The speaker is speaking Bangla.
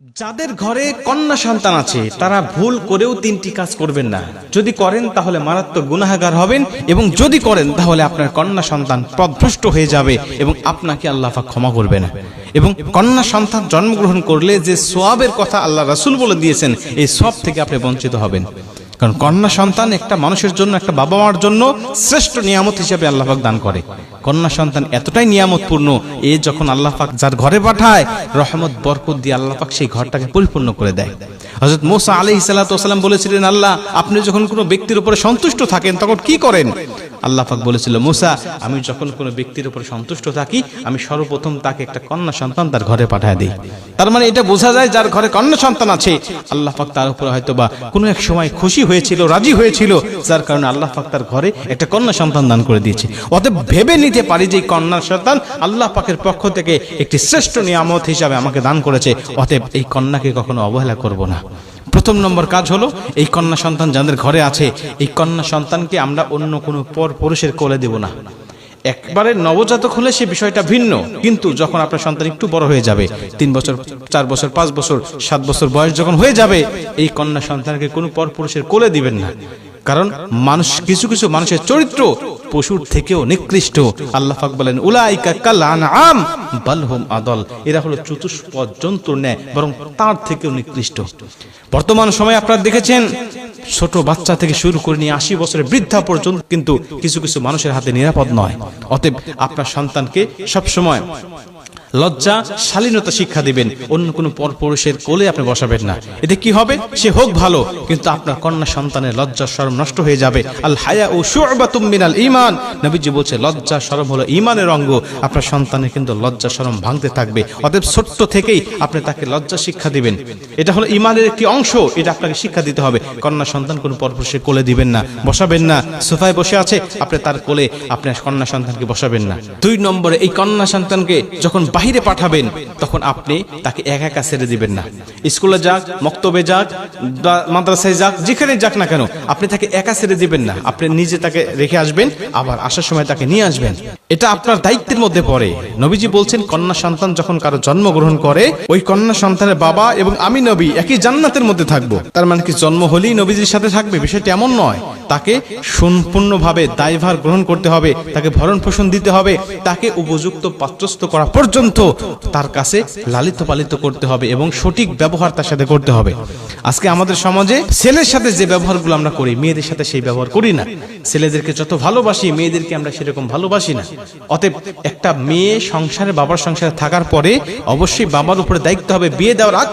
যাদের ঘরে কন্যা সন্তান আছে তারা ভুল করেও তিনটি কাজ করবেন না। যদি করেন তাহলে মারাত্মক গুনাহগার হবেন, এবং যদি করেন তাহলে আপনার কন্যা সন্তান পথভ্রষ্ট হয়ে যাবে এবং আপনাকে আল্লাহ পাক ক্ষমা করবে না। এবং কন্যা সন্তান জন্মগ্রহণ করলে যে সওয়াবের কথা আল্লাহ রাসূল বলে দিয়েছেন, এই সওয়াব থেকে আপনি বঞ্চিত হবেন। কারণ কন্যা সন্তান একটা মানুষের জন্য, একটা বাবা মার জন্য শ্রেষ্ঠ নিয়ামত হিসেবে আল্লাহ পাক দান করে। কন্যা সন্তান এতটাই নিয়ামতপূর্ণ, এ যখন আল্লাহ পাক যার ঘরে পাঠায়, রহমত বরকত দিয়ে আল্লাহ পাক সেই ঘরটাকে পরিপূর্ণ করে দেয়। হযরত মূসা আলাইহিস সালাতু ওয়াস সালাম বলেছিলেন, আল্লাহ আপনি যখন কোনো ব্যক্তির উপরে সন্তুষ্ট থাকেন তখন কি করেন? আল্লাহ পাক বলেছিল, মূসা আমি যখন কোনো ব্যক্তির উপরে সন্তুষ্ট থাকি, আমি সর্বপ্রথম তাকে একটা কন্যা সন্তান তার ঘরে পাঠায় দিই। তার মানে এটা বোঝা যায় যার ঘরে কন্যা সন্তান আছে, আল্লাহ পাক তার উপরে হয়তোবা কোনো এক সময় খুশি হয়েছিল, রাজি হয়েছিল, যার কারণে আল্লাহ পাক তার ঘরে একটা কন্যা সন্তান দান করে দিয়েছে। অতএব ভেবে নিতে পারি যে কন্যা সন্তান আল্লাহ পাকের পক্ষ থেকে একটি শ্রেষ্ঠ নিয়ামত হিসাবে আমাকে দান করেছে। অতএব এই কন্যাকে কখনো অবহেলা করব না। প্রথম নম্বর কাজ হলো, এই কন্যা সন্তান যাদের ঘরে আছে, এই কন্যা সন্তানকে আমরা অন্য কোনো পর পুরুষের কোলে দেব না। একবারে নবজাতক হলে সে বিষয়টা ভিন্ন, কিন্তু যখন আপনার সন্তান একটু বড় হয়ে যাবে, 3 বছর 4 বছর 5 বছর 7 বছর বয়স যখন হয়ে যাবে, এই কন্যা সন্তানকে কোনো পর পুরুষের কোলে দিবেন না। কারণ মানুষ, কিছু কিছু মানুষের চরিত্র পশুর থেকেও নিকৃষ্ট। আল্লাহ পাক বলেন, উলাইকা কাল আনআম বাল হুম আদল, এরা হলো চতুষ্পদ জন্তুর ন্যায়, বরং তার থেকেও নিকৃষ্ট। বর্তমান সময়ে আপনারা দেখেছেন, ছোট বাচ্চা থেকে শুরু করে নিয়ে 80 বছরের বৃদ্ধা পর্যন্ত কিন্তু কিছু কিছু মানুষের হাতে নিরাপদ নয়। অতএব আপনার সন্তানকে সবসময় লজ্জা, শালীনতা শিক্ষা দিবেন। অন্য কোনো পরপুরুষের কোলে আপনি বসাবেন না। এতে কি হবে? সে হোক ভালো, কিন্তু আপনার কন্যা সন্তানের লজ্জা শরম নষ্ট হয়ে যাবে। আল হায়া ও শু'বাতুম মিনাল ঈমান, নবীজি বলছে লজ্জা শরম হলো ঈমানের অঙ্গ। আপনার সন্তানের কিন্তু লজ্জা শরম ভাঙতে থাকবে। অতএব ছোট্ট থেকেই আপনি তাকে লজ্জা শিক্ষা দিবেন। এটা হলো ঈমানের একটি অংশ, এটা আপনাকে শিক্ষা দিতে হবে। কন্যা সন্তান কোনো পরপুরুষের কোলে দিবেন না, বসাবেন না। সোফায় বসে আছে, আপনি তার কোলে আপনার কন্যা সন্তানকে বসাবেন না। 2 নম্বরে, এই কন্যা সন্তানকে যখন বাহিরে পাঠাবেন তখন আপনি তাকে একা একা ছেড়ে দিবেন না। স্কুলে যাক, মক্তবে যাক, মাদ্রাসায় যাক, যেখানে যাক না কেন, আপনি তাকে একা ছেড়ে দিবেন না। আপনি নিজে তাকে রেখে আসবেন, আবার আসার সময় তাকে নিয়ে আসবেন। এটা আপনার দায়িত্বের মধ্যে পড়ে। নবীজি বলছেন, কন্যা সন্তান যখন কারো জন্মগ্রহণ করে, ওই কন্যা সন্তানের বাবা এবং আমি নবী একই জান্নাতের মধ্যে থাকবো। তার মানে কি জন্ম হলেই নবীজির সাথে থাকবে? বিষয়টি এমন নয়। তাকে সম্পূর্ণভাবে দায়ভার গ্রহণ করতে হবে, তাকে ভরণ পোষণ দিতে হবে, তাকে উপযুক্ত পাত্রস্থ করা পর্যন্ত তার কাছে লালিত পালিত করতে হবে এবং সঠিক ব্যবহার তার সাথে করতে হবে। আজকে আমাদের সমাজে ছেলের সাথে যে ব্যবহারগুলো আমরা করি, মেয়েদের সাথে সেই ব্যবহার করি না। ছেলেদেরকে যত ভালোবাসি, মেয়েদেরকে আমরা সেরকম ভালোবাসি না। অতএব একটা মেয়ে সংসারে, বাবার সংসারে থাকার পরে অবশ্যই বাবার উপরে দায়িত্ব হবে, বিয়ে দেওয়ার আগ